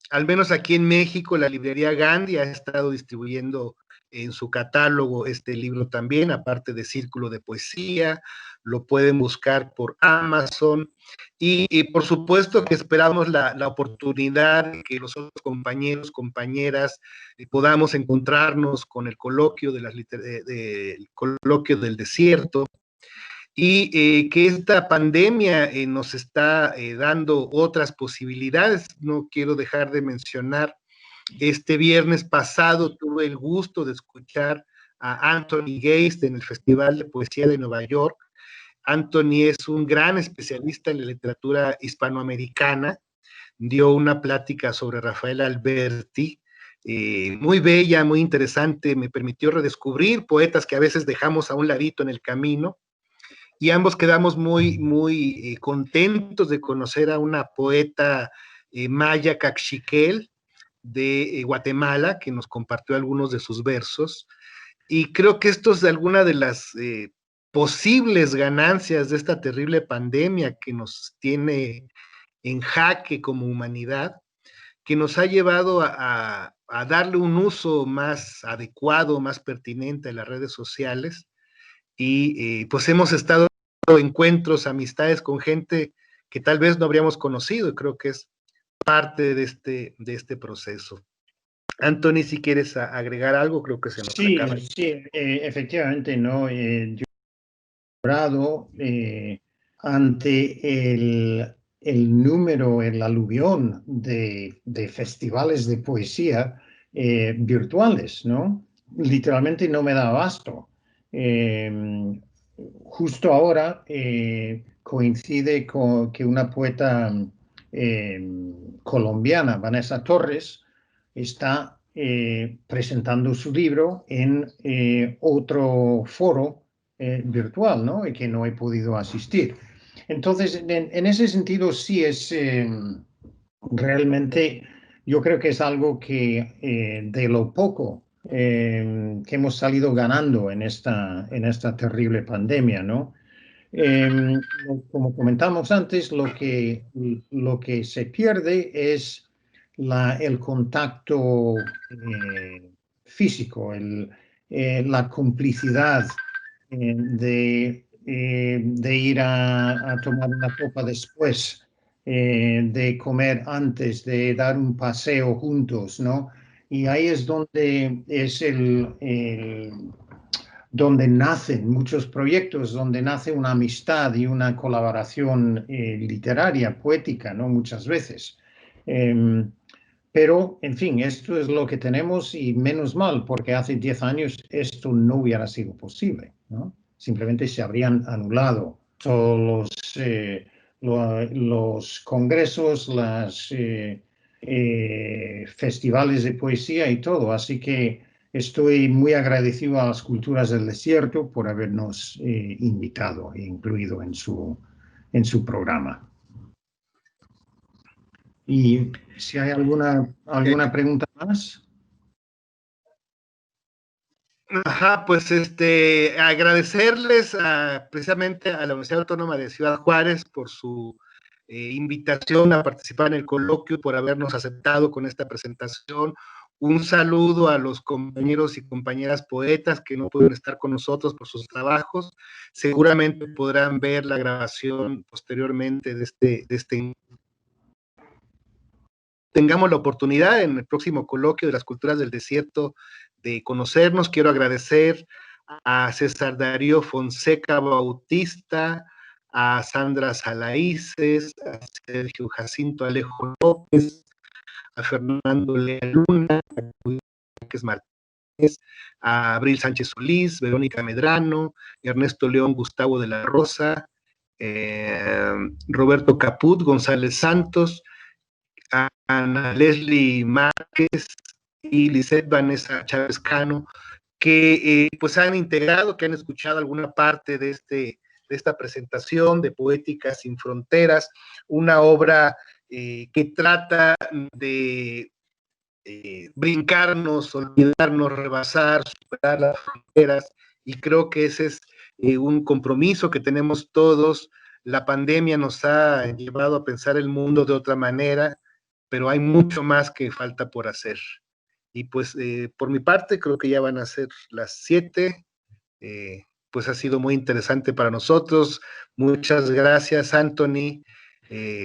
al menos aquí en México, la librería Gandhi ha estado distribuyendo en su catálogo este libro también, aparte de Círculo de Poesía, lo pueden buscar por Amazon, y por supuesto que esperamos la oportunidad de que los otros compañeros, compañeras, podamos encontrarnos con el coloquio, del coloquio del desierto, y que esta pandemia nos está dando otras posibilidades. No quiero dejar de mencionar, este viernes pasado tuve el gusto de escuchar a Anthony Geist en el Festival de Poesía de Nueva York. Anthony es un gran especialista en la literatura hispanoamericana, dio una plática sobre Rafael Alberti, muy bella, muy interesante, me permitió redescubrir poetas que a veces dejamos a un ladito en el camino, y ambos quedamos muy contentos de conocer a una poeta maya Caxiquel de Guatemala, que nos compartió algunos de sus versos, y creo que esto es de alguna de las posibles ganancias de esta terrible pandemia que nos tiene en jaque como humanidad, que nos ha llevado a darle un uso más adecuado, más pertinente a las redes sociales, y pues hemos estado en encuentros, amistades con gente que tal vez no habríamos conocido, y creo que es parte de este proceso. Anthony, si quieres agregar algo, creo que se nos acaba. Sí, efectivamente, ¿no? Yo he hablado ante el número, el aluvión de festivales de poesía virtuales, ¿no? Literalmente no me da abasto. Justo ahora coincide con que una poeta colombiana, Vanessa Torres, está presentando su libro en otro foro virtual, ¿no? Y que no he podido asistir. Entonces, en ese sentido, sí es realmente, yo creo que es algo que de lo poco que hemos salido ganando en esta terrible pandemia, ¿no? Como comentamos antes, lo que se pierde es el contacto físico, la complicidad de ir a tomar una copa después, de comer antes, de dar un paseo juntos, ¿no? Y ahí es donde es donde nacen muchos proyectos, donde nace una amistad y una colaboración literaria, poética, ¿no? Muchas veces. Pero, en fin, esto es lo que tenemos y menos mal, porque hace 10 años esto no hubiera sido posible, ¿no? Simplemente se habrían anulado todos los congresos, los festivales de poesía y todo. Así que estoy muy agradecido a las Culturas del Desierto por habernos invitado e incluido en su programa. Y si hay alguna pregunta más. Ajá, pues agradecerles precisamente a la Universidad Autónoma de Ciudad Juárez por su invitación a participar en el coloquio, por habernos aceptado con esta presentación. Un saludo a los compañeros y compañeras poetas que no pueden estar con nosotros por sus trabajos. Seguramente podrán ver la grabación posteriormente de este. Tengamos la oportunidad en el próximo coloquio de las Culturas del Desierto de conocernos. Quiero agradecer a César Darío Fonseca Bautista, a Sandra Salaíces, a Sergio Jacinto Alejo López, a Fernando Lea Luna, a Luis Martínez, a Abril Sánchez Solís, Verónica Medrano, Ernesto León Gustavo de la Rosa, Roberto Caput, González Santos, a Ana Leslie Márquez y Lisette Vanessa Chávez Cano, que pues han integrado, que han escuchado alguna parte de esta presentación de Poética sin Fronteras, una obra que trata de brincarnos, olvidarnos, rebasar, superar las fronteras, y creo que ese es un compromiso que tenemos todos. La pandemia nos ha llevado a pensar el mundo de otra manera, pero hay mucho más que falta por hacer. Y pues por mi parte creo que ya van a ser las 7. Pues ha sido muy interesante para nosotros. Muchas gracias, Anthony.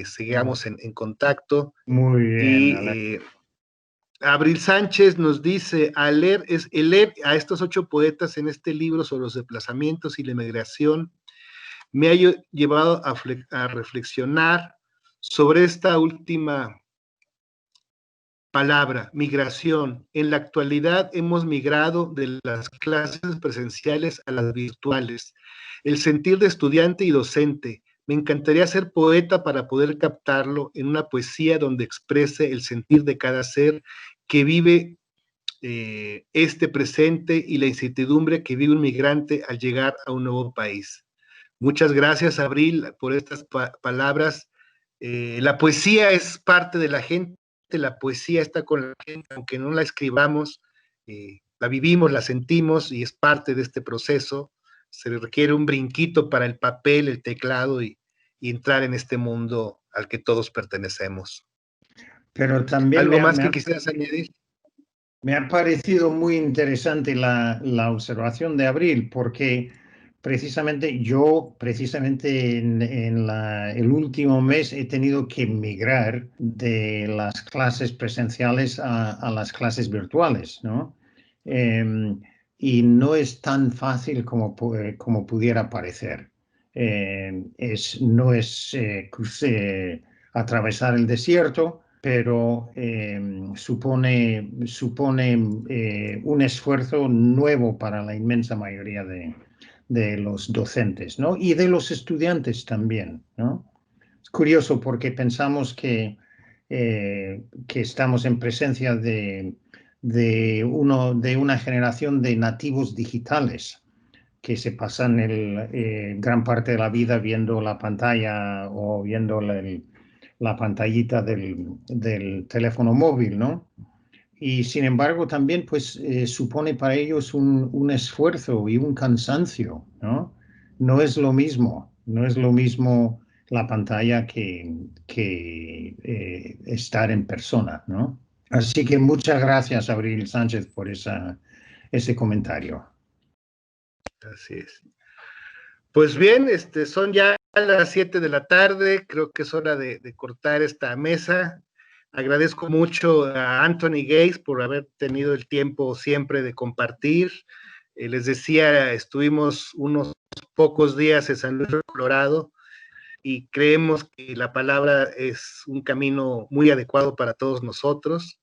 Sigamos en contacto. Muy bien. Y Abril Sánchez nos dice, leer a estos 8 poetas en este libro sobre los desplazamientos y la migración me ha llevado a reflexionar sobre esta última palabra, migración. En la actualidad hemos migrado de las clases presenciales a las virtuales. El sentir de estudiante y docente. Me encantaría ser poeta para poder captarlo en una poesía donde exprese el sentir de cada ser que vive este presente y la incertidumbre que vive un migrante al llegar a un nuevo país. Muchas gracias, Abril, por estas palabras. La poesía es parte de la gente, la poesía está con la gente, aunque no la escribamos, la vivimos, la sentimos y es parte de este proceso. Se requiere un brinquito para el papel, el teclado y entrar en este mundo al que todos pertenecemos. Pero también ¿Algo más que quisieras añadir? Me ha parecido muy interesante la observación de Abril, porque precisamente en el último mes he tenido que migrar de las clases presenciales a las clases virtuales, ¿no? Y no es tan fácil como pudiera parecer. No es atravesar el desierto, pero supone un esfuerzo nuevo para la inmensa mayoría de los docentes, ¿no? Y de los estudiantes también, ¿no? Es curioso porque pensamos que estamos en presencia de una generación de nativos digitales que se pasan gran parte de la vida viendo la pantalla o viendo la pantallita del teléfono móvil, ¿no? Y sin embargo también pues supone para ellos un esfuerzo y un cansancio, ¿no? No es lo mismo No es lo mismo la pantalla que estar en persona, ¿no? Así que muchas gracias, Abril Sánchez, por ese comentario. Así es. Pues bien, son ya las 7 de la tarde, creo que es hora de cortar esta mesa. Agradezco mucho a Anthony Gates por haber tenido el tiempo siempre de compartir. Les decía, estuvimos unos pocos días en San Luis Colorado y creemos que la palabra es un camino muy adecuado para todos nosotros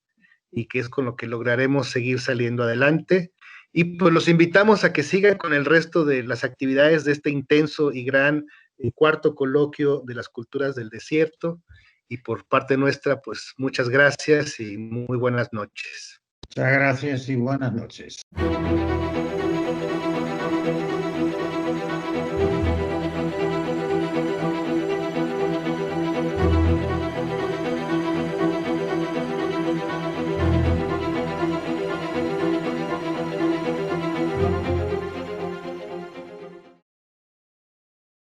y que es con lo que lograremos seguir saliendo adelante. Y pues los invitamos a que sigan con el resto de las actividades de este intenso y gran cuarto coloquio de las culturas del desierto. Y por parte nuestra, pues muchas gracias y muy buenas noches. Muchas gracias y buenas noches.